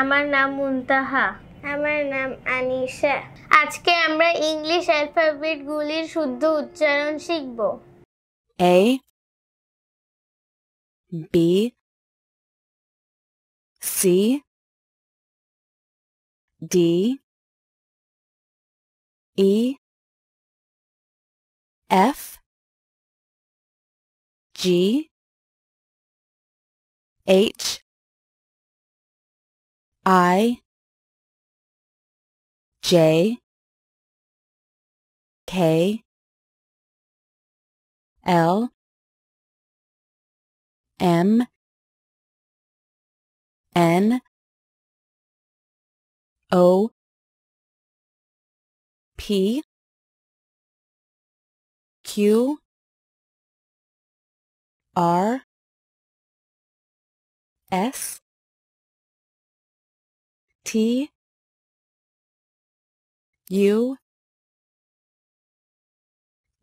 আমার নাম মুনতাহা। আমার নাম আনিশা। আজকে আমরা ইংলিশ অ্যালফাবেটগুলির শুদ্ধ উচ্চারণ শিখব। A B C D E F G H I J K L M N O P Q R S T U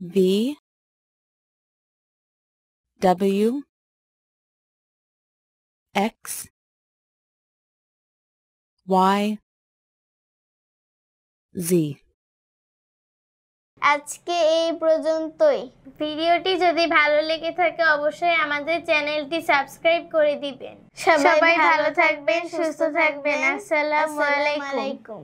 V W X Y Z। আজকে এই পর্যন্তই। ভিডিওটি যদি ভালো লেগে থাকে অবশ্যই আমাদের চ্যানেলটি সাবস্ক্রাইব করে দিবেন। সবাই ভালো থাকবেন, সুস্থ থাকবেন। আসসালামু আলাইকুম।